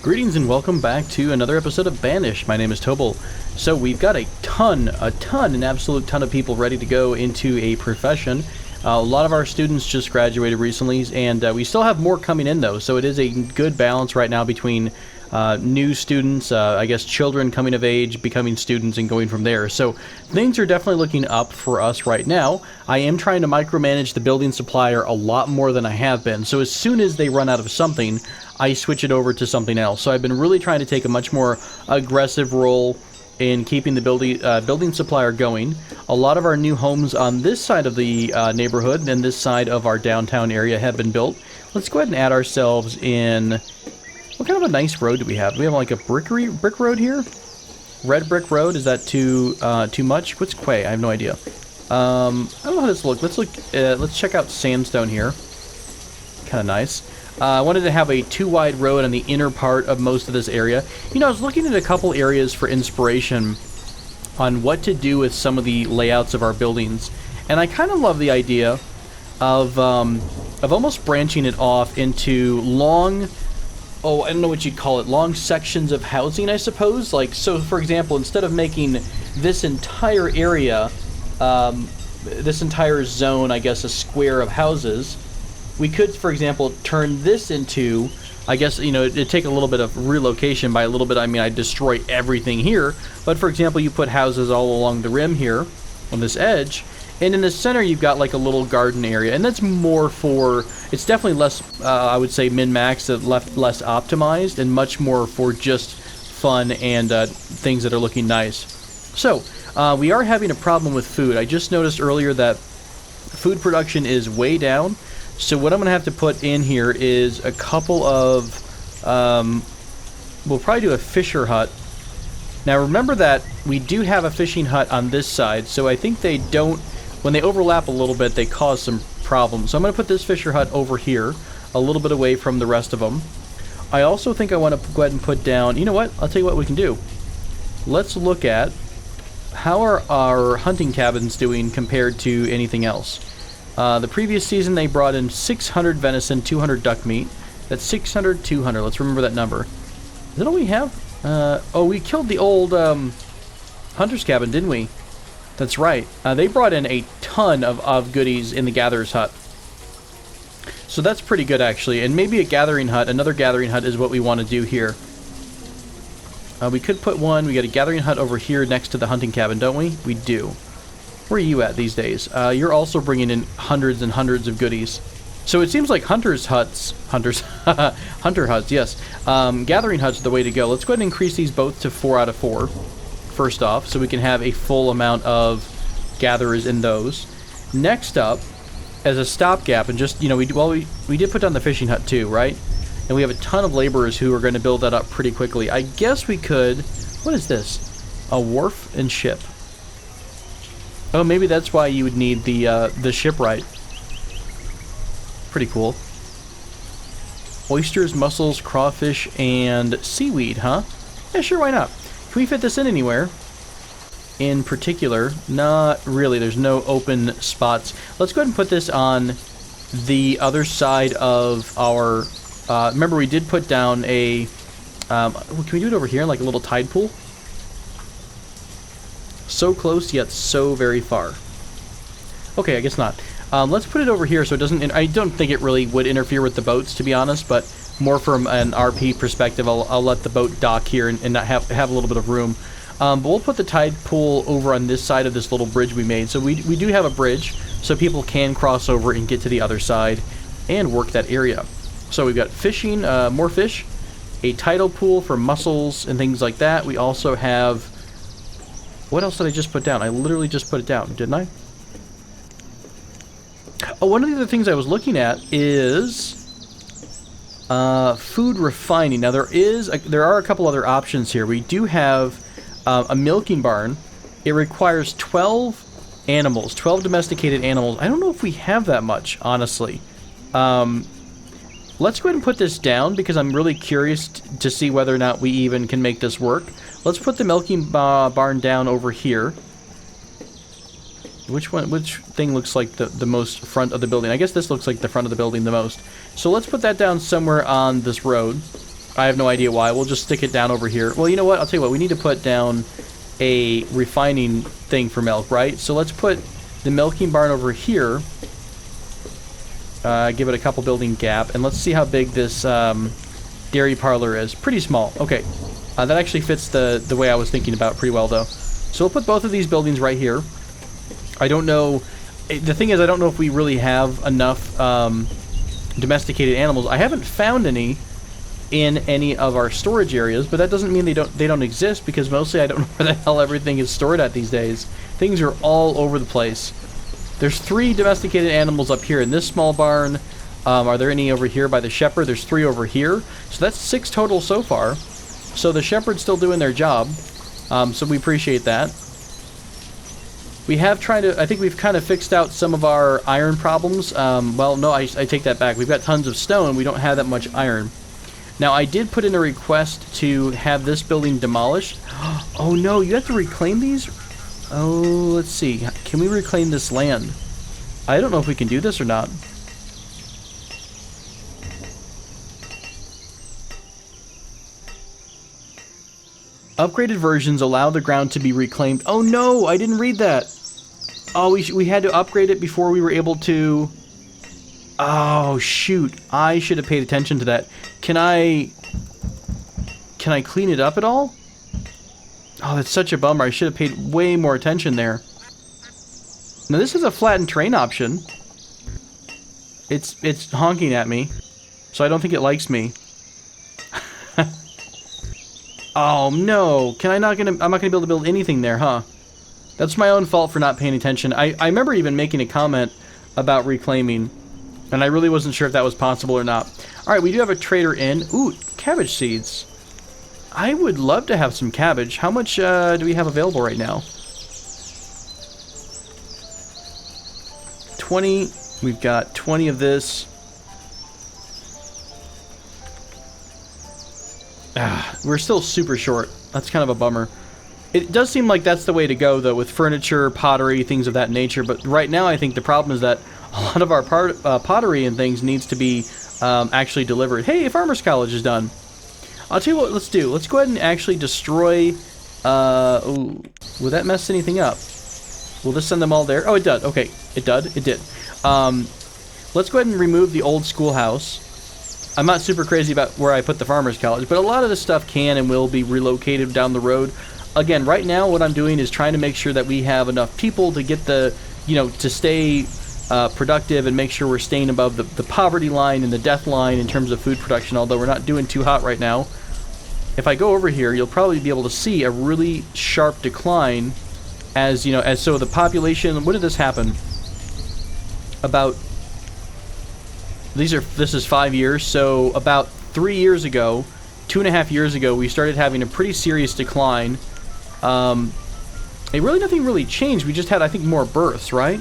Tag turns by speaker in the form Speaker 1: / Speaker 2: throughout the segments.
Speaker 1: Greetings and welcome back to another episode of Banished. My name is Tobal. So we've got an absolute ton of people ready to go into a profession. A lot of our students just graduated recently, and we still have more coming in though, so it is a good balance right now between new students, I guess children coming of age, becoming students, and going from there. So things are definitely looking up for us right now. I am trying to micromanage the building supplier a lot more than I have been, so as soon as they run out of something, I switch it over to something else. So I've been really trying to take a much more aggressive role in keeping the building supplier going. A lot of our new homes on this side of the neighborhood and this side of our downtown area have been built. Let's go ahead and add ourselves in. What kind of a nice road do we have? Do we have like a brick road here? Red brick road? Is that too much? What's quay? I have no idea. I don't know how this looks. Let's check out sandstone here. Kind of nice. I wanted to have a too wide road on the inner part of most of this area. You know, I was looking at a couple areas for inspiration on what to do with some of the layouts of our buildings, and I kind of love the idea of almost branching it off into long, I don't know what you'd call it, long sections of housing, I suppose. Like, so for example, instead of making this entire area, this entire zone, I guess, a square of houses, we could, for example, turn this into, I guess, you know, it'd take a little bit of relocation. By a little bit, I mean I'd destroy everything here. But for example, you put houses all along the rim here on this edge, and in the center you've got like a little garden area, and that's more for, it's definitely less, I would say min-max, less optimized, and much more for just fun and things that are looking nice. So, we are having a problem with food. I just noticed earlier that food production is way down. So what I'm going to have to put in here is a couple of, we'll probably do a fisher hut. Now remember that we do have a fishing hut on this side, so I think they don't, when they overlap a little bit, they cause some problems. So I'm going to put this fisher hut over here, a little bit away from the rest of them. I also think I want to go ahead and put down, you know what, I'll tell you what we can do. Let's look at how are our hunting cabins doing compared to anything else. The previous season they brought in 600 venison, 200 duck meat. That's 600, 200. Let's remember that number. Is that all we have? We killed the old hunter's cabin, didn't we? That's right. They brought in a ton of goodies in the gatherer's hut. So that's pretty good, actually. And maybe a gathering hut, another gathering hut is what we want to do here. We could put one. We got a gathering hut over here next to the hunting cabin, don't we? We do. Where are you at these days? You're also bringing in hundreds and hundreds of goodies. So it seems like hunter huts, yes. Gathering huts are the way to go. Let's go ahead and increase these both to 4 out of 4, first off, so we can have a full amount of gatherers in those. Next up, as a stopgap, and just, you know, we did put down the fishing hut too, right? And we have a ton of laborers who are going to build that up pretty quickly. I guess we could, what is this? A wharf and ship. Oh, maybe that's why you would need the shipwright. Pretty cool. Oysters, mussels, crawfish, and seaweed, huh? Yeah, sure, why not? Can we fit this in anywhere? In particular, not really. There's no open spots. Let's go ahead and put this on the other side of our... remember, we did put down a... can we do it over here, like a little tide pool? So close, yet so very far. Okay, I guess not. Let's put it over here so it doesn't... I don't think it really would interfere with the boats, to be honest, but more from an RP perspective, I'll let the boat dock here and not have a little bit of room. But we'll put the tide pool over on this side of this little bridge we made. So we do have a bridge, so people can cross over and get to the other side and work that area. So we've got fishing, more fish, a tidal pool for mussels and things like that. We also have... What else did I just put down? I literally just put it down, didn't I? Oh, one of the other things I was looking at is food refining. Now there are a couple other options here. We do have a milking barn. It requires 12 animals, 12 domesticated animals. I don't know if we have that much, honestly. Let's go ahead and put this down because I'm really curious to see whether or not we even can make this work. Let's put the milking barn down over here. Which thing looks like the most front of the building? I guess this looks like the front of the building the most. So let's put that down somewhere on this road. I have no idea why. We'll just stick it down over here. Well, you know what? I'll tell you what. We need to put down a refining thing for milk, right? So let's put the milking barn over here. Give it a couple building gap. And let's see how big this dairy parlor is. Pretty small. Okay. That actually fits the way I was thinking about pretty well, though. So we'll put both of these buildings right here. I don't know. The thing is, I don't know if we really have enough domesticated animals. I haven't found any in any of our storage areas, but that doesn't mean they don't exist, because mostly I don't know where the hell everything is stored at these days. Things are all over the place. There's 3 domesticated animals up here in this small barn. Are there any over here by the shepherd? There's 3 over here. So that's 6 total so far. So the shepherd's still doing their job. So we appreciate that. We have tried to, I think we've kind of fixed out some of our iron problems. Well, no, I take that back. We've got tons of stone. We don't have that much iron. Now, I did put in a request to have this building demolished. Oh, no, you have to reclaim these? Oh, let's see. Can we reclaim this land? I don't know if we can do this or not. Upgraded versions allow the ground to be reclaimed. Oh, no, I didn't read that. Oh, we had to upgrade it before we were able to... Oh, shoot. I should have paid attention to that. Can I clean it up at all? Oh, that's such a bummer. I should have paid way more attention there. Now, this is a flattened terrain option. It's honking at me, so I don't think it likes me. Oh, no. I'm not gonna be able to build anything there, huh? That's my own fault for not paying attention. I remember even making a comment about reclaiming, and I really wasn't sure if that was possible or not. Alright, we do have a trader in. Ooh, cabbage seeds. I would love to have some cabbage. How much do we have available right now? 20. We've got 20 of this. We're still super short. That's kind of a bummer. It does seem like that's the way to go, though, with furniture, pottery, things of that nature. But right now, I think the problem is that a lot of our pottery and things needs to be actually delivered. Hey, Farmer's College is done. I'll tell you what let's do. Let's go ahead and actually destroy... Ooh, will that mess anything up? Will this send them all there? Oh, it did. Okay, it did. It did. Let's go ahead and remove the old schoolhouse. I'm not super crazy about where I put the Farmer's College, but a lot of this stuff can and will be relocated down the road. Again, right now what I'm doing is trying to make sure that we have enough people to get the, to stay productive and make sure we're staying above the poverty line and the death line in terms of food production, although we're not doing too hot right now. If I go over here, you'll probably be able to see a really sharp decline as so the population, when did this happen? About, this is 5 years, so about 3 years ago, 2.5 years ago, we started having a pretty serious decline. Nothing really changed. We just had, I think, more births, right?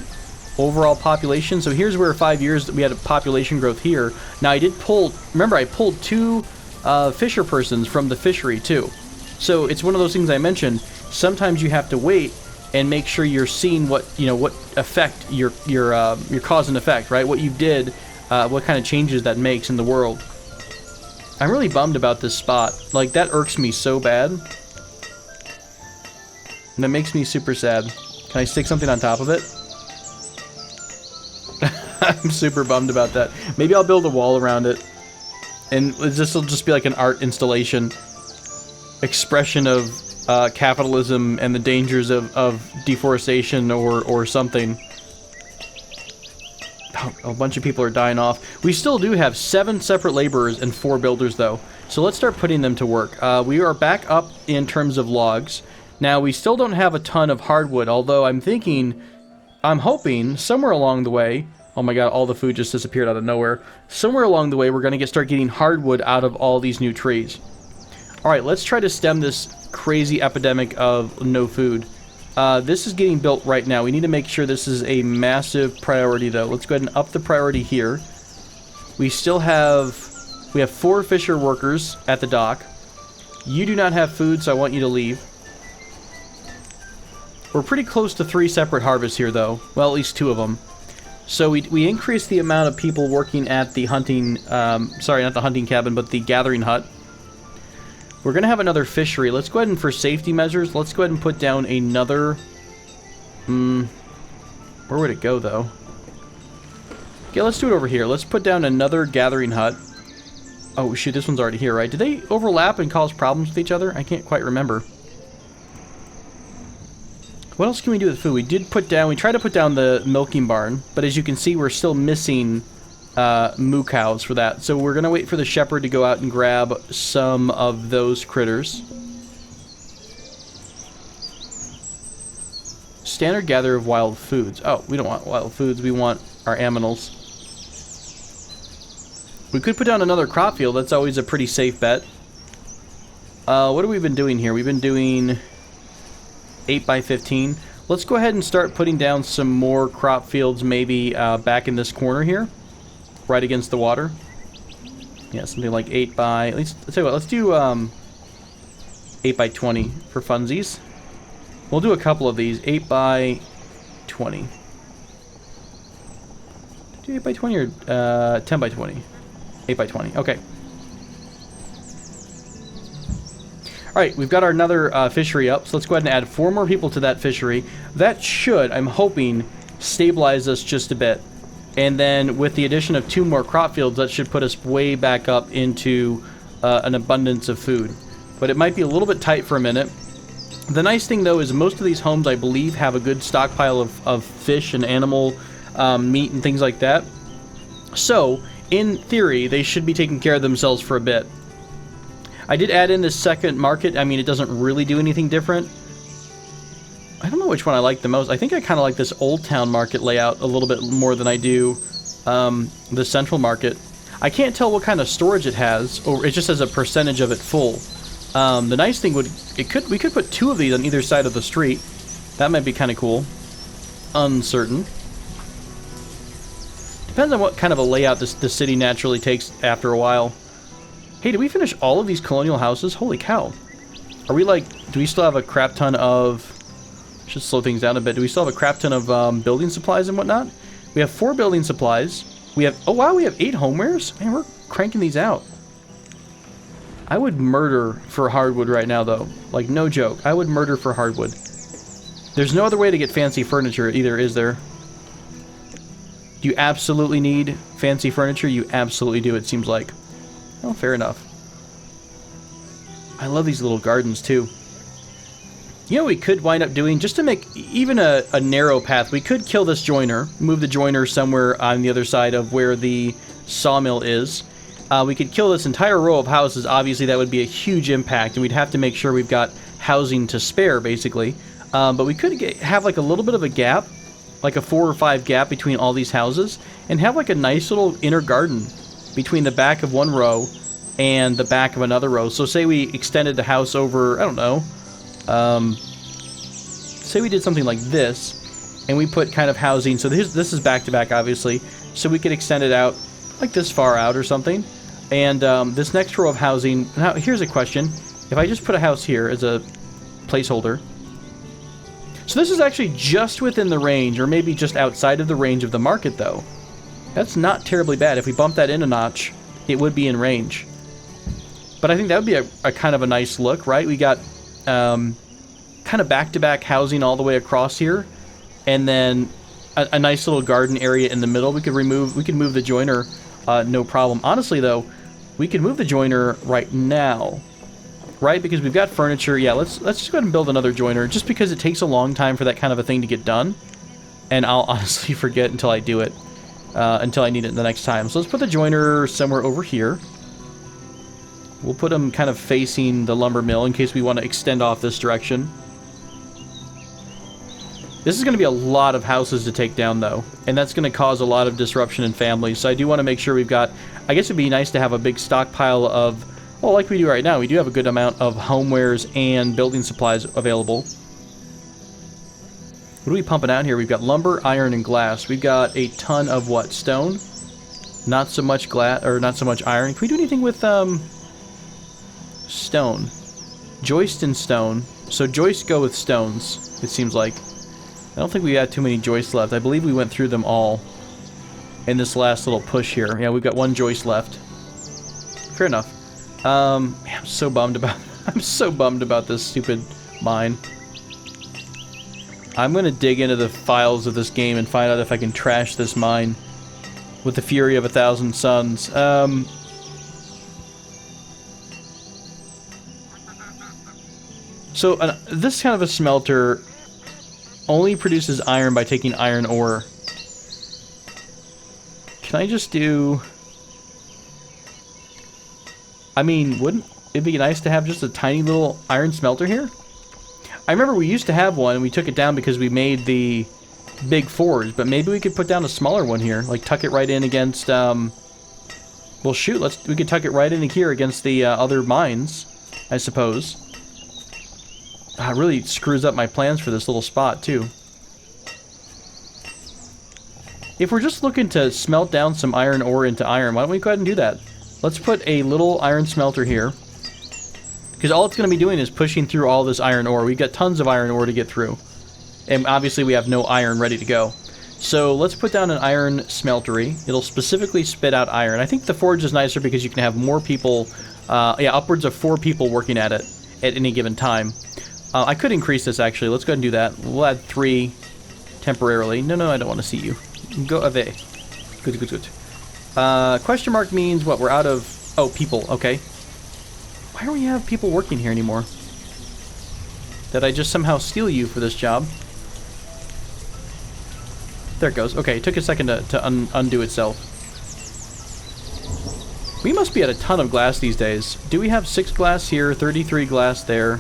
Speaker 1: Overall population. So here's where 5 years we had a population growth here. Now I pulled 2 fisher persons from the fishery too. So it's one of those things I mentioned. Sometimes you have to wait and make sure you're seeing what effect your cause and effect, right? What you did, what kind of changes that makes in the world. I'm really bummed about this spot. Like, that irks me so bad. And that makes me super sad. Can I stick something on top of it? I'm super bummed about that. Maybe I'll build a wall around it. And this will just be like an art installation. Expression of capitalism and the dangers of deforestation or something. A bunch of people are dying off. We still do have 7 separate laborers and 4 builders, though. So let's start putting them to work. We are back up in terms of logs. Now, we still don't have a ton of hardwood, although I'm hoping, somewhere along the way... Oh my god, all the food just disappeared out of nowhere. Somewhere along the way, we're going to start getting hardwood out of all these new trees. Alright, let's try to stem this crazy epidemic of no food. This is getting built right now. We need to make sure this is a massive priority, though. Let's go ahead and up the priority here. We have 4 fisher workers at the dock. You do not have food, so I want you to leave. We're pretty close to 3 separate harvests here, though. Well, at least 2 of them. So we increased the amount of people working at the hunting... sorry, not the hunting cabin, but the gathering hut. We're going to have another fishery. Let's go ahead and, for safety measures, let's go ahead and put down another... where would it go, though? Okay, let's do it over here. Let's put down another gathering hut. Oh, shoot, this one's already here, right? Did they overlap and cause problems with each other? I can't quite remember. What else can we do with food? We tried to put down the milking barn, but as you can see, we're still missing moo cows for that. So we're going to wait for the shepherd to go out and grab some of those critters. Standard gather of wild foods. Oh, we don't want wild foods. We want our aminals. We could put down another crop field. That's always a pretty safe bet. What have we been doing here? We've been doing 8 by 15. Let's go ahead and start putting down some more crop fields, maybe back in this corner here, right against the water. Yeah, something like 8 by... At least, I'll tell you what, let's do 8 by 20 for funsies. We'll do a couple of these. 8 by 20. Do 8 by 20 or 10 by 20? 8 by 20. Okay. Alright, we've got our another fishery up, so let's go ahead and add 4 more people to that fishery. That should, I'm hoping, stabilize us just a bit. And then with the addition of 2 more crop fields, that should put us way back up into an abundance of food. But it might be a little bit tight for a minute. The nice thing, though, is most of these homes, I believe, have a good stockpile of fish and animal meat and things like that. So, in theory, they should be taking care of themselves for a bit. I did add in this second market. I mean, it doesn't really do anything different. I don't know which one I like the most. I think I kind of like this Old Town market layout a little bit more than I do the Central market. I can't tell what kind of storage it has, or it just has a percentage of it full. The nice thing we could put 2 of these on either side of the street. That might be kind of cool. Uncertain. Depends on what kind of a layout the city naturally takes after a while. Hey, did we finish all of these colonial houses? Holy cow. Are we like... Do we still have a crap ton of... Should slow things down a bit. Do we still have a crap ton of building supplies and whatnot? We have 4 building supplies. We have... Oh, wow, we have 8 homewares? Man, we're cranking these out. I would murder for hardwood right now, though. Like, no joke. I would murder for hardwood. There's no other way to get fancy furniture either, is there? Do you absolutely need fancy furniture? You absolutely do, it seems like. Oh, fair enough. I love these little gardens, too. You know what we could wind up doing? Just to make even a narrow path, we could kill this joiner, move the joiner somewhere on the other side of where the sawmill is. We could kill this entire row of houses. Obviously, that would be a huge impact, and we'd have to make sure we've got housing to spare, basically. But we could have like a little bit of a gap, like a 4 or 5 gap between all these houses, and have like a nice little inner garden between the back of one row and the back of another row. So say we extended the house over, I don't know, say we did something like this, and we put kind of housing, so this is back to back, obviously, so we could extend it out like this far out or something. And this next row of housing, now here's a question. If I just put a house here as a placeholder, so this is actually just within the range, or maybe just outside of the range of the market, though. That's not terribly bad. If we bump that in a notch, it would be in range. But I think that would be a kind of a nice look, right? We got kind of back-to-back housing all the way across here, and then a nice little garden area in the middle. We could move the joiner, no problem. Honestly, though, we could move the joiner right now. Right, because we've got furniture. Yeah, let's just go ahead and build another joiner, just because it takes a long time for that kind of a thing to get done. And I'll honestly forget until I do it, until I need it the next time. So let's put the joiner somewhere over here. We'll put them kind of facing the lumber mill in case we want to extend off this direction. This is going to be a lot of houses to take down, though, and that's going to cause a lot of disruption in families. So I do want to make sure we've got... I guess it'd be nice to have a big stockpile of... Well, like we do right now, we do have a good amount of homewares and building supplies available. What are we pumping out here? We've got lumber, iron, and glass. We've got a ton of what? Stone? Not so much glass, or not so much iron. Can we do anything with stone? Joist and stone. So joists go with stones, it seems like. I don't think we got too many joists left. I believe we went through them all in this last little push here. Yeah, we've got 1 joist left. Fair enough. Man, I'm so bummed about I'm so bummed about this stupid mine. I'm gonna dig into the files of this game and find out if I can trash this mine with the fury of 1,000 suns. So this kind of a smelter only produces iron by taking iron ore. Can I just do... I mean, wouldn't it be nice to have just a tiny little iron smelter here? I remember we used to have one, and we took it down because we made the big forge, but maybe we could put down a smaller one here, like tuck it right in against, well shoot, we could tuck it right in here against the other mines, I suppose. It really screws up my plans for this little spot, too. If we're just looking to smelt down some iron ore into iron, why don't we go ahead and do that? Let's put a little iron smelter here. Because all it's going to be doing is pushing through all this iron ore. We've got tons of iron ore to get through. And obviously we have no iron ready to go. So let's put down an iron smeltery. It'll specifically spit out iron. I think the forge is nicer because you can have more people, yeah, upwards of 4 people working at it at any given time. I could increase this actually. Let's go ahead and do that. We'll add 3 temporarily. No, I don't want to see you. Go away. Good. Question mark means what? We're out of... Oh, people. Okay. Why don't we have people working here anymore? Did I just somehow steal you for this job? There it goes. Okay, it took a second to undo itself. We must be at a ton of glass these days. Do we have 6 glass here, 33 glass there?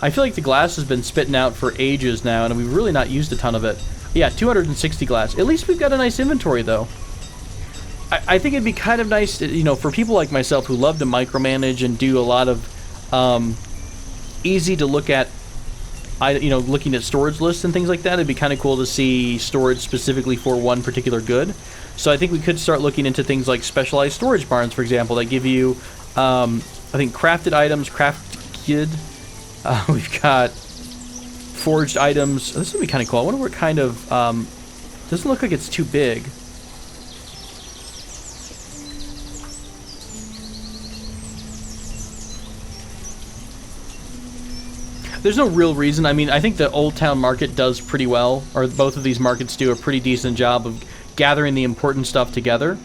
Speaker 1: I feel like the glass has been spitting out for ages now, and we've really not used a ton of it. Yeah, 260 glass. At least we've got a nice inventory, though. I think it'd be kind of nice, you know, for people like myself who love to micromanage and do a lot of easy to look at, you know, looking at storage lists and things like that. It'd be kind of cool to see storage specifically for one particular good. So I think we could start looking into things like specialized storage barns, for example, that give you, I think, crafted items, crafted. We've got forged items. This would be kind of cool. I wonder what kind of, doesn't look like it's too big. There's no real reason. I mean, I think the Old Town Market does pretty well, or both of these markets do a pretty decent job of gathering the important stuff together.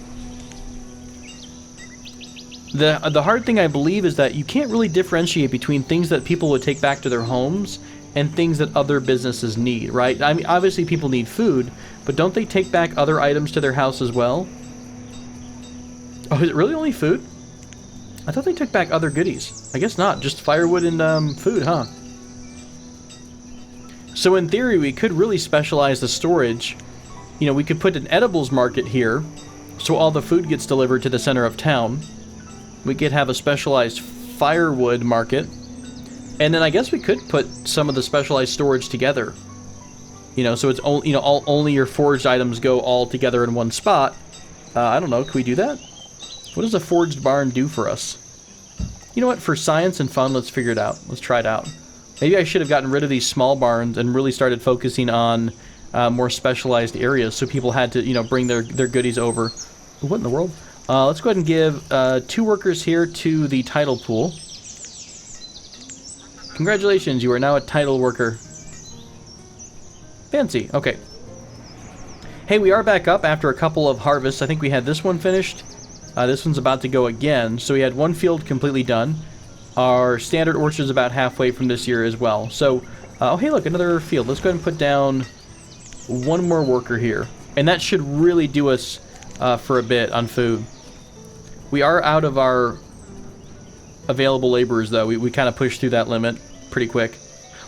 Speaker 1: The hard thing, I believe, is that you can't really differentiate between things that people would take back to their homes and things that other businesses need, right? I mean, obviously people need food, but don't they take back other items to their house as well? Oh, is it really only food? I thought they took back other goodies. I guess not, just firewood and food, huh? So in theory, we could really specialize the storage. You know, we could put an edibles market here, so all the food gets delivered to the center of town. We could have a specialized firewood market. And then I guess we could put some of the specialized storage together. You know, so it's only, you know, only your forged items go all together in one spot. I don't know, can we do that? What does a forged barn do for us? You know what, for science and fun, let's figure it out. Let's try it out. Maybe I should have gotten rid of these small barns and really started focusing on more specialized areas so people had to, you know, bring their goodies over. What in the world? Let's go ahead and give 2 workers here to the title pool. Congratulations, you are now a title worker. Fancy, okay. Hey, we are back up after a couple of harvests. I think we had this one finished. This one's about to go again. So we had one field completely done. Our standard orchard's about halfway from this year as well. So, oh hey look, another field. Let's go ahead and put down 1 more worker here. And that should really do us for a bit on food. We are out of our available laborers though. We kind of pushed through that limit pretty quick.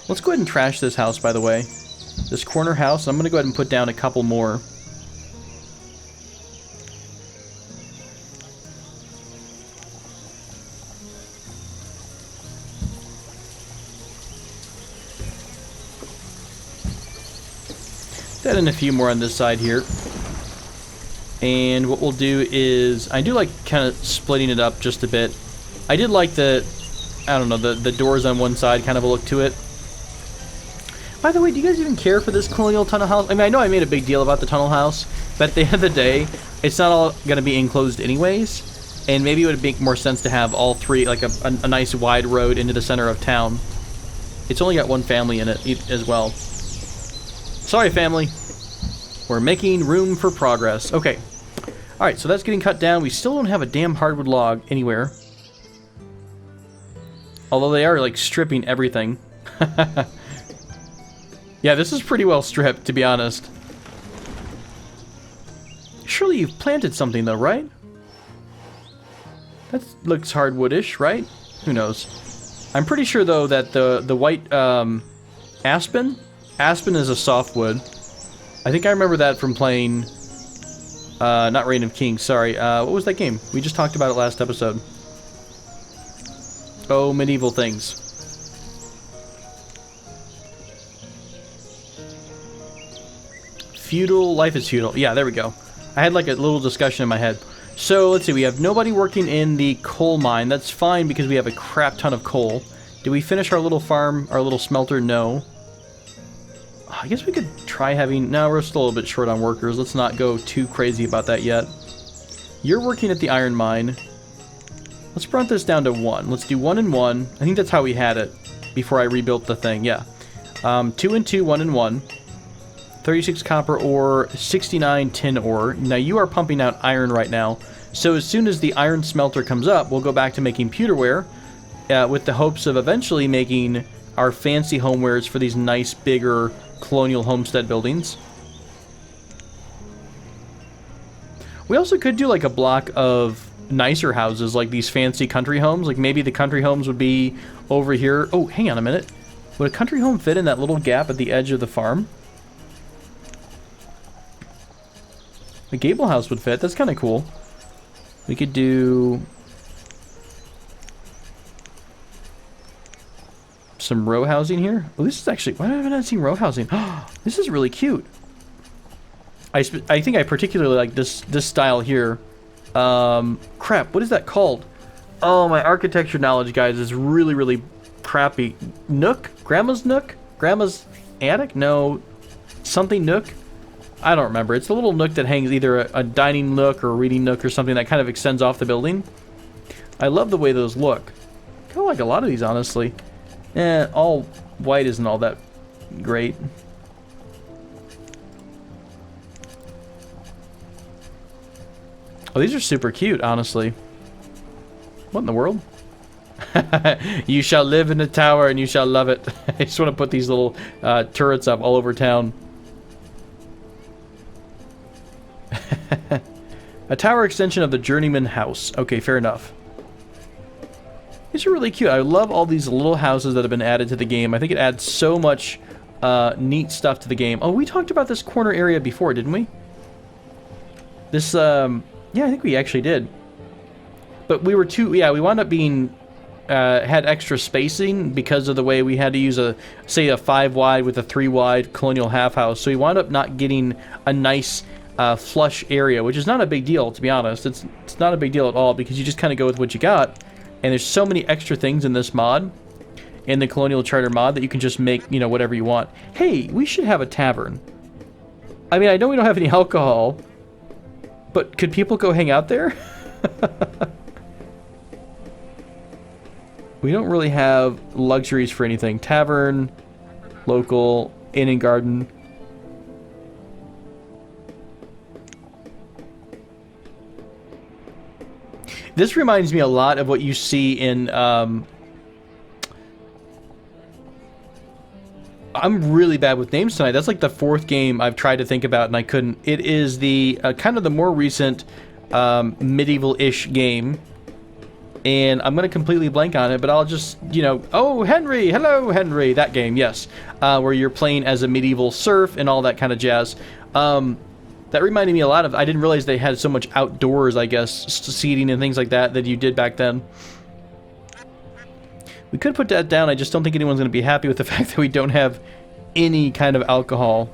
Speaker 1: Let's go ahead and trash this house, by the way. This corner house. I'm going to go ahead and put down a couple more. Add in a few more on this side here. And what we'll do is, I do like kind of splitting it up just a bit. I did like the, I don't know, the doors on one side, kind of a look to it. By the way, do you guys even care for this colonial tunnel house? I mean, I know I made a big deal about the tunnel house, but at the end of the day, it's not all going to be enclosed anyways. And maybe it would make more sense to have all three, like a nice wide road into the center of town. It's only got one family in it as well. Sorry, family. We're making room for progress. Okay. Alright, so that's getting cut down. We still don't have a damn hardwood log anywhere. Although they are, like, stripping everything. Yeah, this is pretty well stripped, to be honest. Surely you've planted something, though, right? That looks hardwoodish, right? Who knows? I'm pretty sure, though, that the white aspen is a softwood. I think I remember that from playing... not Reign of Kings, sorry. What was that game? We just talked about it last episode. Oh, medieval things. Feudal, life is feudal. Yeah, there we go. I had like a little discussion in my head. So, let's see, we have nobody working in the coal mine. That's fine because we have a crap ton of coal. Did we finish our little farm, our little smelter? No. I guess we could try having... No, we're still a little bit short on workers. Let's not go too crazy about that yet. You're working at the iron mine. Let's bring this down to 1. Let's do 1 and 1. I think that's how we had it before I rebuilt the thing, yeah. 2 and 2, 1 and 1. 36 copper ore, 69 tin ore. Now you are pumping out iron right now. So as soon as the iron smelter comes up, we'll go back to making pewterware with the hopes of eventually making our fancy homewares for these nice, bigger colonial homestead buildings. We also could do like a block of nicer houses, like these fancy country homes. Like maybe the country homes would be over here. Oh, hang on a minute. Would a country home fit in that little gap at the edge of the farm? The gable house would fit. That's kind of cool. We could do some row housing here. Oh, this is actually... Why have I not seen row housing? This is really cute. I think I particularly like this style here. Crap, what is that called? Oh, my architecture knowledge, guys, is really, really crappy. Nook? Grandma's nook? Grandma's attic? No. Something nook? I don't remember. It's the little nook that hangs, either a dining nook or a reading nook or something that kind of extends off the building. I love the way those look. Kind of like a lot of these, honestly. All white isn't all that great. Oh, these are super cute, honestly. What in the world? You shall live in a tower and you shall love it. I just want to put these little turrets up all over town. A tower extension of the Journeyman House. Okay, fair enough. These are really cute. I love all these little houses that have been added to the game. I think it adds so much neat stuff to the game. Oh, we talked about this corner area before, didn't we? This, yeah, I think we actually did. But we were we wound up being, had extra spacing because of the way we had to use say a 5 wide with a 3 wide colonial half house. So we wound up not getting a nice flush area, which is not a big deal, to be honest. It's not a big deal at all because you just kind of go with what you got. And there's so many extra things in this mod, in the Colonial Charter mod, that you can just make, you know, whatever you want. Hey, we should have a tavern. I mean, I know we don't have any alcohol, but could people go hang out there? We don't really have luxuries for anything. Tavern, local, inn and garden. This reminds me a lot of what you see in, I'm really bad with names tonight. That's like the 4th game I've tried to think about and I couldn't. It is the, kind of the more recent, medieval-ish game. And I'm going to completely blank on it, but I'll just, you know, oh, Henry, hello, Henry, that game, yes. Where you're playing as a medieval serf and all that kind of jazz. That reminded me a lot of... I didn't realize they had so much outdoors, I guess, seating and things like that you did back then. We could put that down. I just don't think anyone's going to be happy with the fact that we don't have any kind of alcohol.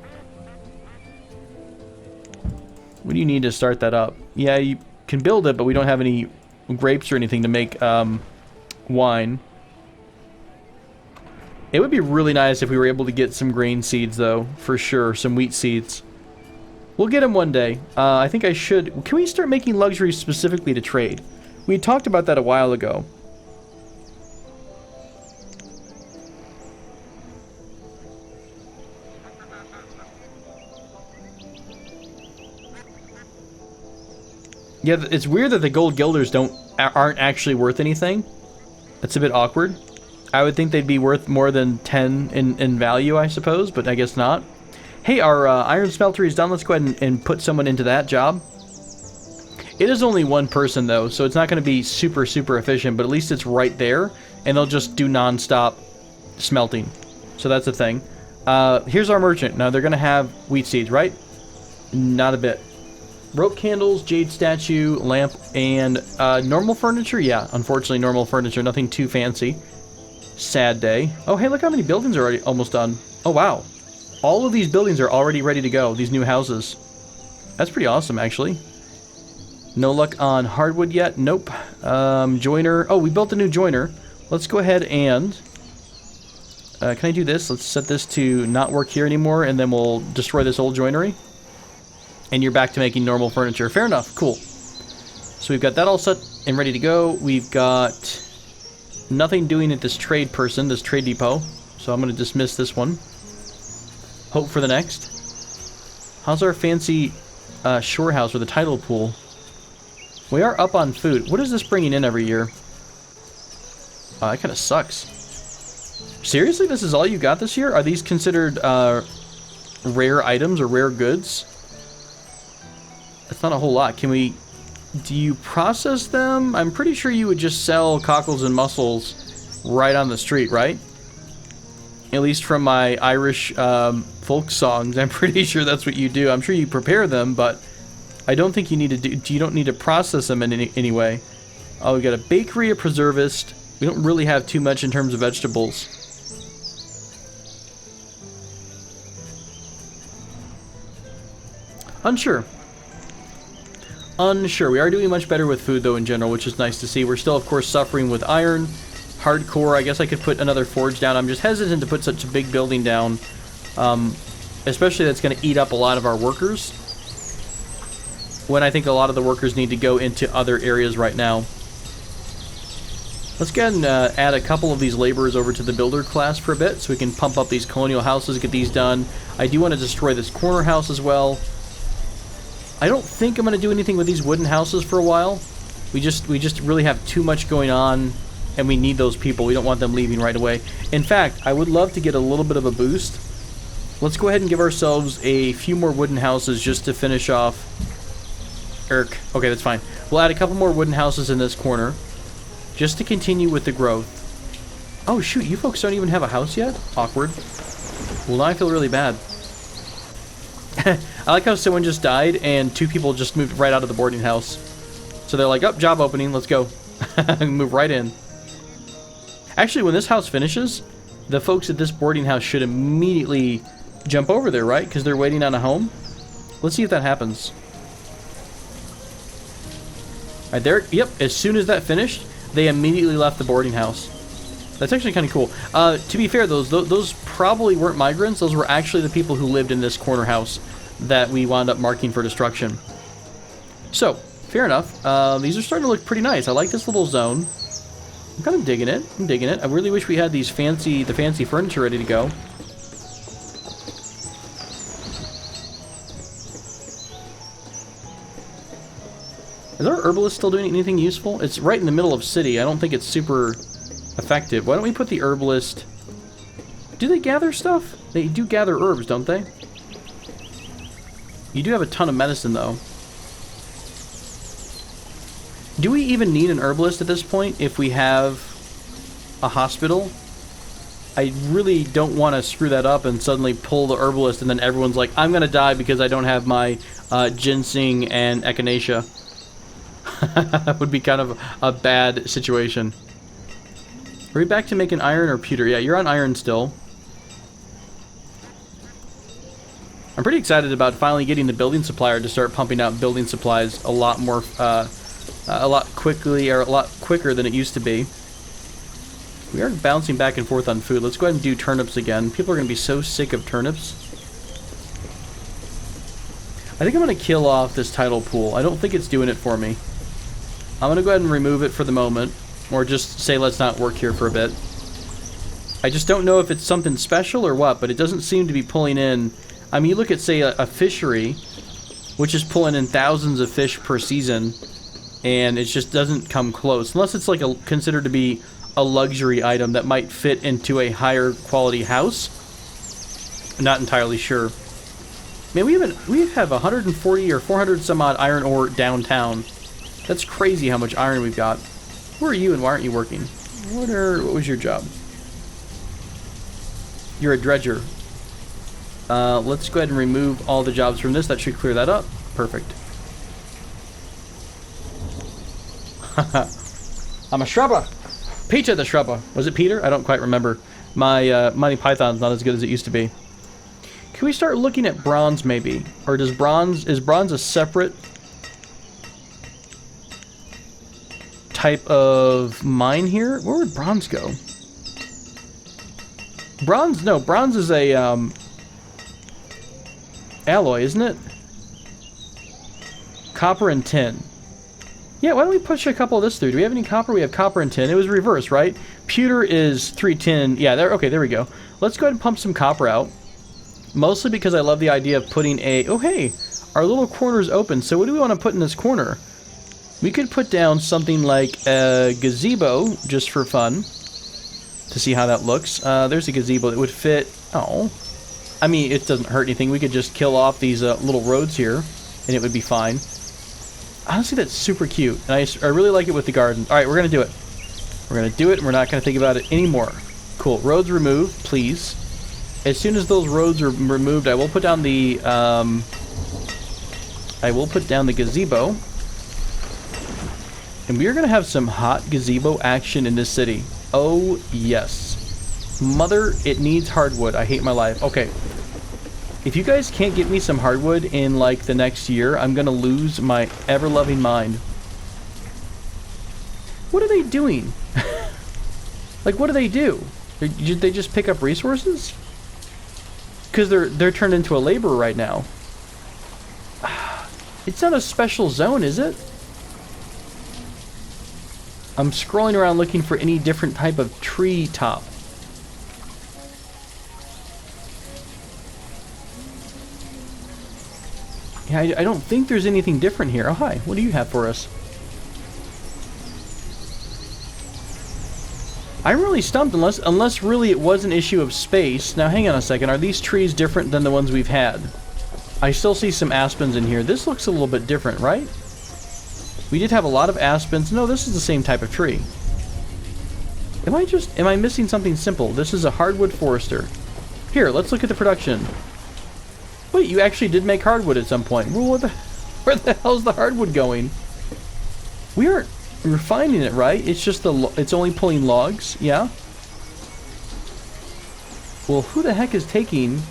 Speaker 1: What do you need to start that up? Yeah, you can build it, but we don't have any grapes or anything to make wine. It would be really nice if we were able to get some grain seeds, though, for sure. Some wheat seeds. We'll get them one day. I think I should... Can we start making luxuries specifically to trade? We talked about that a while ago. Yeah, it's weird that the gold guilders aren't actually worth anything. That's a bit awkward. I would think they'd be worth more than 10 in value, I suppose, but I guess not. Hey, our iron smeltery is done. Let's go ahead and put someone into that job. It is only one person, though, so it's not going to be super, super efficient, but at least it's right there, and they'll just do non-stop smelting. So that's the thing. Here's our merchant. Now, they're going to have wheat seeds, right? Not a bit. Rope candles, jade statue, lamp, and normal furniture? Yeah, unfortunately, normal furniture. Nothing too fancy. Sad day. Oh, hey, look how many buildings are already almost done. Oh, wow. All of these buildings are already ready to go, these new houses. That's pretty awesome, actually. No luck on hardwood yet? Nope. Joiner. Oh, we built a new joiner. Let's go ahead and... can I do this? Let's set this to not work here anymore, and then we'll destroy this old joinery. And you're back to making normal furniture. Fair enough. Cool. So we've got that all set and ready to go. We've got nothing doing at this trade person, this trade depot. So I'm going to dismiss this one. Hope for the next. How's our fancy shore house or the tidal pool? We are up on food. What is this bringing in every year? That kind of sucks. Seriously? This is all you got this year? Are these considered rare items or rare goods? That's not a whole lot. Can we... Do you process them? I'm pretty sure you would just sell cockles and mussels right on the street, right? At least from my Irish folk songs, I'm pretty sure that's what you do. I'm sure you prepare them, but I don't think you need to do... You don't need to process them in any way. Oh, we got a bakery, a preservist. We don't really have too much in terms of vegetables. Unsure. Unsure. We are doing much better with food, though, in general, which is nice to see. We're still, of course, suffering with iron. Hardcore. I guess I could put another forge down. I'm just hesitant to put such a big building down. Especially that's going to eat up a lot of our workers. When I think a lot of the workers need to go into other areas right now. Let's go ahead and add a couple of these laborers over to the builder class for a bit, so we can pump up these colonial houses, get these done. I do want to destroy this corner house as well. I don't think I'm going to do anything with these wooden houses for a while. We just really have too much going on, and we need those people. We don't want them leaving right away. In fact, I would love to get a little bit of a boost. Let's go ahead and give ourselves a few more wooden houses just to finish off. Okay, that's fine. We'll add a couple more wooden houses in this corner, just to continue with the growth. Oh shoot, you folks don't even have a house yet? Awkward. Well, now I feel really bad. I like how someone just died and two people just moved right out of the boarding house. So they're like, oh, job opening, let's go. Move right in. Actually, when this house finishes, the folks at this boarding house should immediately jump over there, right? Because they're waiting on a home. Let's see if that happens. Right there, yep, as soon as that finished, they immediately left the boarding house. That's actually kind of cool. To be fair, those probably weren't migrants. Those were actually the people who lived in this corner house that we wound up marking for destruction. So, fair enough. These are starting to look pretty nice. I like this little zone. I'm kind of digging it. I'm digging it. I really wish we had the fancy furniture ready to go. Is our herbalist still doing anything useful? It's right in the middle of city. I don't think it's super effective. Why don't we put the herbalist... Do they gather stuff? They do gather herbs, don't they? You do have a ton of medicine, though. Do we even need an herbalist at this point if we have a hospital? I really don't want to screw that up and suddenly pull the herbalist and then everyone's like, I'm going to die because I don't have my ginseng and echinacea. That would be kind of a bad situation. Are we back to making iron or pewter? Yeah, you're on iron still. I'm pretty excited about finally getting the building supplier to start pumping out building supplies a lot more, a lot quicker than it used to be. We are bouncing back and forth on food. Let's go ahead and do turnips again. People are going to be so sick of turnips. I think I'm going to kill off this tidal pool. I don't think it's doing it for me. I'm going to go ahead and remove it for the moment. Or just say let's not work here for a bit. I just don't know if it's something special or what, but it doesn't seem to be pulling in. I mean, you look at, say, a fishery, which is pulling in thousands of fish per season, and it just doesn't come close. Unless it's like considered to be a luxury item that might fit into a higher quality house. I'm not entirely sure. Man, we have 140 or 400 some odd iron ore downtown. That's crazy how much iron we've got. Who are you and why aren't you working? What was your job? You're a dredger. Let's go ahead and remove all the jobs from this. That should clear that up. Perfect. I'm a shrubber. Peter the shrubber. Was it Peter? I don't quite remember. My Monty Python's not as good as it used to be. Can we start looking at bronze maybe? Or is bronze a separate type of mine here? Where would bronze go? Bronze is a alloy, isn't it? Copper and tin. Yeah, why don't we push a couple of this through? Do we have any copper? We have copper and tin. It was reversed, right? Pewter is 3 tin. Yeah, okay, there we go. Let's go ahead and pump some copper out. Mostly because I love the idea of putting oh hey, our little corner's open. So what do we want to put in this corner? We could put down something like a gazebo, just for fun, to see how that looks. There's a gazebo that would fit. Oh, I mean, it doesn't hurt anything. We could just kill off these little roads here, and it would be fine. Honestly, that's super cute, and I really like it with the garden. All right, we're gonna do it. We're gonna do it, and we're not gonna think about it anymore. Cool. Roads removed, please. As soon as those roads are removed, I will put down the gazebo. And we are going to have some hot gazebo action in this city. Oh, yes. Mother, it needs hardwood. I hate my life. Okay. If you guys can't get me some hardwood in, like, the next year, I'm going to lose my ever-loving mind. What are they doing? Like, what do they do? They just pick up resources? Because they're turned into a laborer right now. It's not a special zone, is it? I'm scrolling around looking for any different type of tree top. Yeah, I don't think there's anything different here. Oh, hi. What do you have for us? I'm really stumped unless really it was an issue of space. Now, hang on a second. Are these trees different than the ones we've had? I still see some aspens in here. This looks a little bit different, right? We did have a lot of aspens. No, this is the same type of tree. Am I missing something simple? This is a hardwood forester. Here, let's look at the production. Wait, you actually did make hardwood at some point. Well, where the hell's the hardwood going? We aren't refining it, right? It's just it's only pulling logs, yeah? Well, who the heck is taking...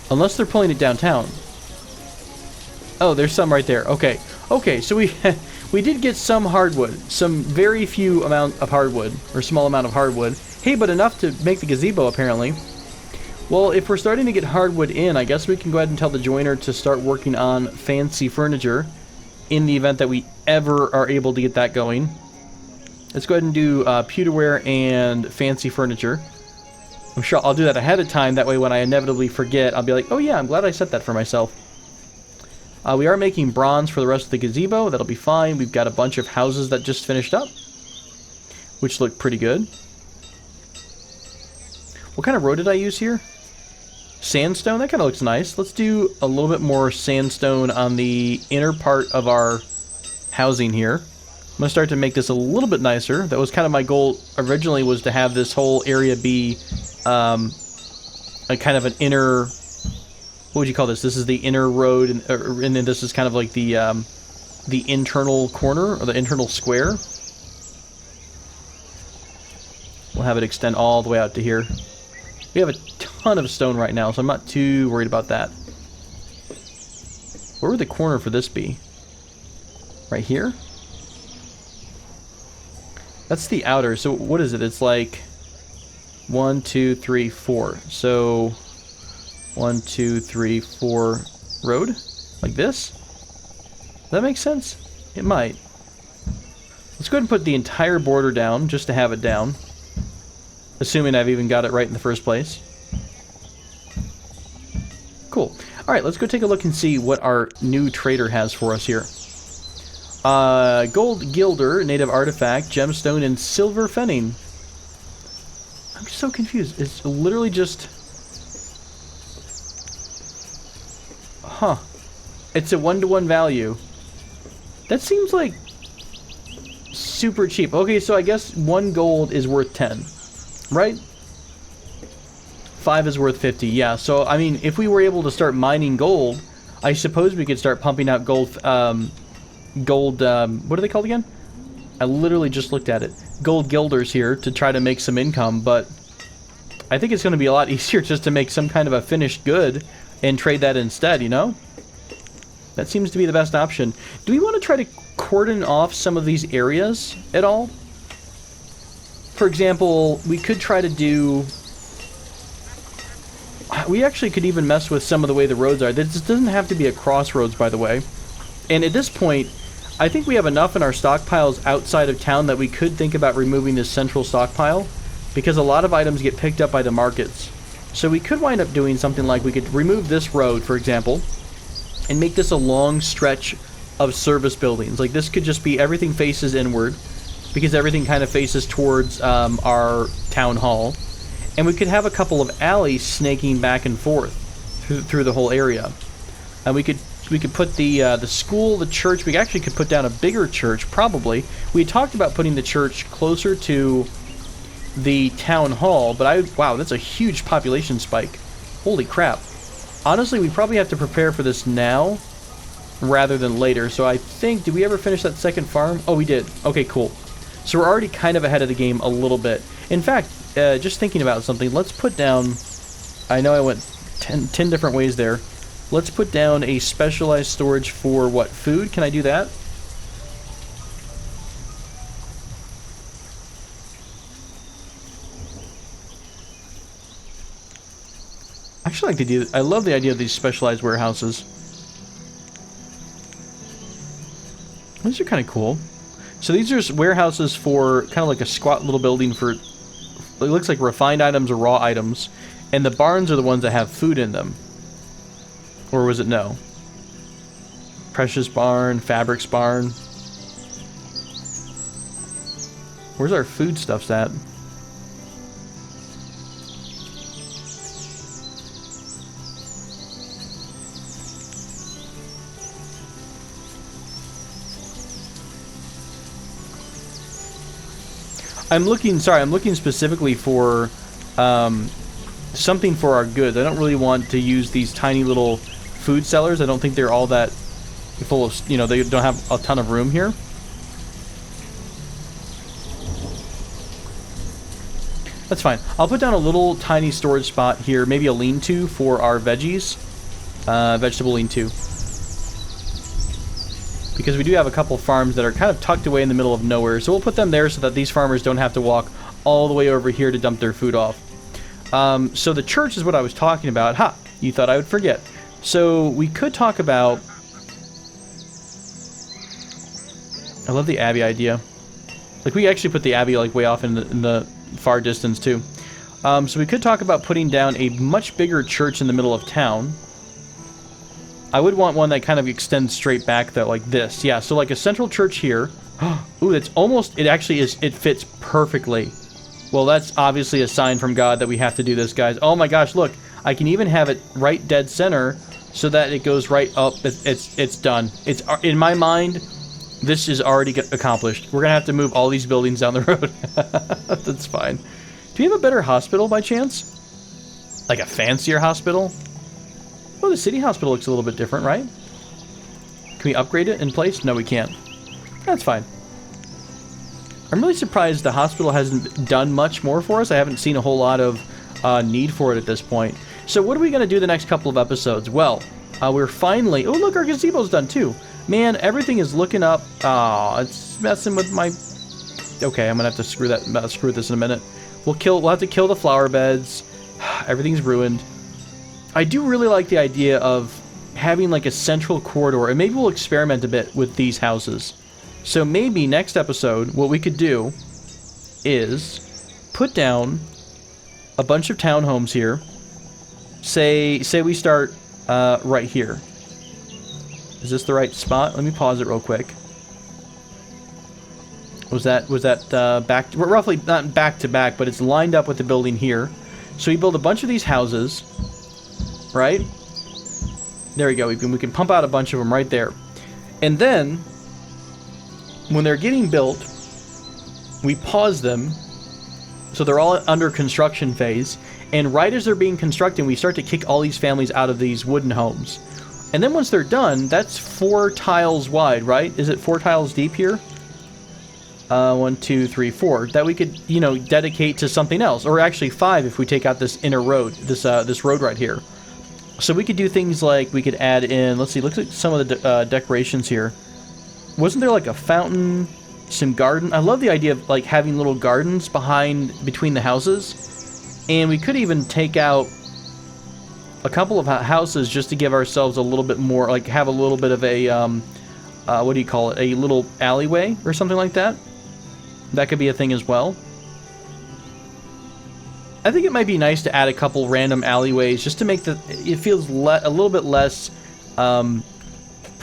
Speaker 1: Unless they're pulling it downtown. Oh, there's some right there. Okay. Okay, so we did get some hardwood. Some very few amount of hardwood. Or small amount of hardwood. Hey, but enough to make the gazebo, apparently. Well, if we're starting to get hardwood in, I guess we can go ahead and tell the joiner to start working on fancy furniture. In the event that we ever are able to get that going. Let's go ahead and do pewterware and fancy furniture. I'm sure I'll do that ahead of time. That way when I inevitably forget, I'll be like, oh yeah, I'm glad I set that for myself. We are making bronze for the rest of the gazebo. That'll be fine. We've got a bunch of houses that just finished up, which look pretty good. What kind of road did I use here? Sandstone? That kind of looks nice. Let's do a little bit more sandstone on the inner part of our housing here. I'm going to start to make this a little bit nicer. That was kind of my goal originally, was to have this whole area be a kind of an inner... What would you call this? This is the inner road, and then this is kind of like the internal corner, or the internal square. We'll have it extend all the way out to here. We have a ton of stone right now, so I'm not too worried about that. Where would the corner for this be? Right here? That's the outer. So what is it? It's like 1, 2, 3, 4. So 1, 2, 3, 4 road? Like this? Does that make sense? It might. Let's go ahead and put the entire border down, just to have it down. Assuming I've even got it right in the first place. Cool. Alright, let's go take a look and see what our new trader has for us here. Gold Gilder, native artifact, gemstone, and silver fenning. I'm so confused. It's literally just... Huh. It's a 1-to-1 value. That seems like... super cheap. Okay, so I guess 1 gold is worth 10. Right? 5 is worth 50. Yeah, so, I mean, if we were able to start mining gold, I suppose we could start pumping out gold... what are they called again? I literally just looked at it. Gold Gilders here to try to make some income, but I think it's going to be a lot easier just to make some kind of a finished good and trade that instead, you know? That seems to be the best option. Do we want to try to cordon off some of these areas at all? For example, we could try to do... We actually could even mess with some of the way the roads are. This doesn't have to be a crossroads, by the way. And at this point, I think we have enough in our stockpiles outside of town that we could think about removing this central stockpile, because a lot of items get picked up by the markets. So we could wind up doing something like we could remove this road, for example, and make this a long stretch of service buildings. Like this could just be everything faces inward, because everything kind of faces towards our town hall. And we could have a couple of alleys snaking back and forth through the whole area. And we could put the school, the church. We actually could put down a bigger church, probably. We had talked about putting the church closer to the town hall, but wow, that's a huge population spike. Holy crap. Honestly, we probably have to prepare for this now rather than later. So I think, did we ever finish that second farm? Oh, we did. Okay, cool. So we're already kind of ahead of the game a little bit. In fact, just thinking about something, let's put down, I know I went 10 different ways there. Let's put down a specialized storage for, what, food? Can I do that? I actually like the idea. I love the idea of these specialized warehouses. These are kind of cool. So these are just warehouses for kind of like a squat little building for, it looks like refined items or raw items. And the barns are the ones that have food in them. Or was it no? Precious barn, fabrics barn. Where's our food stuffs at? I'm looking specifically for something for our goods. I don't really want to use these tiny little food sellers. I don't think they're all that full of, you know, they don't have a ton of room here. That's fine. I'll put down a little tiny storage spot here, maybe a lean-to for our veggies. Vegetable lean-to. Because we do have a couple farms that are kind of tucked away in the middle of nowhere. So we'll put them there so that these farmers don't have to walk all the way over here to dump their food off. So the church is what I was talking about. Ha! You thought I would forget. So we could talk about... I love the Abbey idea. Like, we actually put the Abbey like way off in the far distance too. So we could talk about putting down a much bigger church in the middle of town. I would want one that kind of extends straight back though, like this. Yeah, so like a central church here. Ooh, it's almost, it actually is, it fits perfectly. Well, that's obviously a sign from God that we have to do this, guys. Oh my gosh, look. I can even have it right dead center so that it goes right up. It's done. It's, in my mind, this is already accomplished. We're going to have to move all these buildings down the road. That's fine. Do you have a better hospital by chance? Like a fancier hospital? Oh, the city hospital looks a little bit different, right? Can we upgrade it in place? No, we can't. That's fine. I'm really surprised the hospital hasn't done much more for us. I haven't seen a whole lot of need for it at this point. So what are we going to do the next couple of episodes? Well, we're finally... Oh, look, our gazebo's done too. Man, everything is looking up. Oh, it's messing with my... Okay, I'm going to have to screw this in a minute. We'll have to kill the flower beds. Everything's ruined. I do really like the idea of having like a central corridor, and maybe we'll experiment a bit with these houses. So maybe next episode, what we could do is put down a bunch of townhomes here. Say we start right here. Is this the right spot? Let me pause it real quick. Was that back? Roughly not back to back, but it's lined up with the building here. So we build a bunch of these houses, right? There we go. We can pump out a bunch of them right there, and then when they're getting built, we pause them. So they're all under construction phase, and right as they're being constructed, we start to kick all these families out of these wooden homes. And then once they're done, that's 4 tiles wide, right? Is it 4 tiles deep here? 1, 2, 3, 4. That we could, you know, dedicate to something else, or actually 5 if we take out this inner road, this road right here. So we could do things like we could add in. Let's see. Look at some of the decorations here. Wasn't there like a fountain, some garden? I love the idea of like having little gardens between the houses, and we could even take out a couple of houses just to give ourselves a little bit more, like have a little bit of a what do you call it? A little alleyway or something like that. That could be a thing as well. I think it might be nice to add a couple random alleyways just to make it feels a little bit less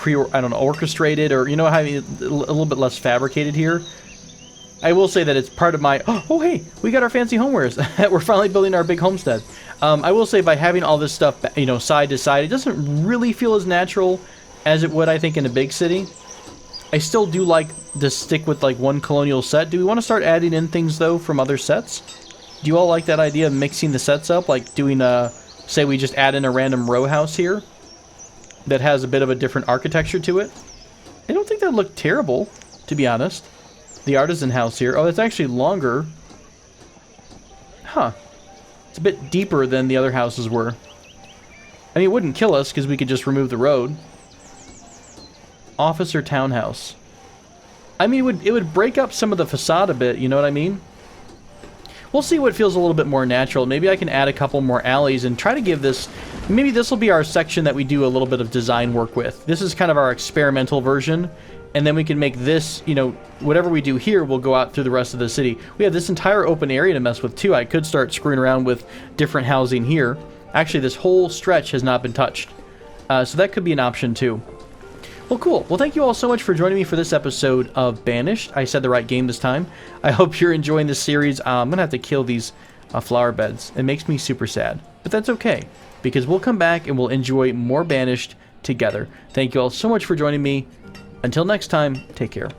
Speaker 1: orchestrated, or, you know, having a little bit less fabricated here. I will say that it's part of my... Oh, hey, we got our fancy homewares. We're finally building our big homestead. I will say by having all this stuff, you know, side to side, it doesn't really feel as natural as it would, I think, in a big city. I still do like to stick with, like, one colonial set. Do we want to start adding in things, though, from other sets? Do you all like that idea of mixing the sets up? Like doing say we just add in a random row house here that has a bit of a different architecture to it? I don't think that looked terrible, to be honest. The artisan house here. Oh, it's actually longer. Huh. It's a bit deeper than the other houses were. I mean, it wouldn't kill us because we could just remove the road. Office or townhouse. I mean, it would break up some of the facade a bit, you know what I mean? We'll see what feels a little bit more natural. Maybe I can add a couple more alleys and try to give this... Maybe this will be our section that we do a little bit of design work with. This is kind of our experimental version. And then we can make this, you know, whatever we do here will go out through the rest of the city. We have this entire open area to mess with, too. I could start screwing around with different housing here. Actually, this whole stretch has not been touched. So that could be an option, too. Well, cool. Well, thank you all so much for joining me for this episode of Banished. I said the right game this time. I hope you're enjoying this series. I'm going to have to kill these flower beds. It makes me super sad. But that's okay, because we'll come back and we'll enjoy more Banished together. Thank you all so much for joining me. Until next time, take care.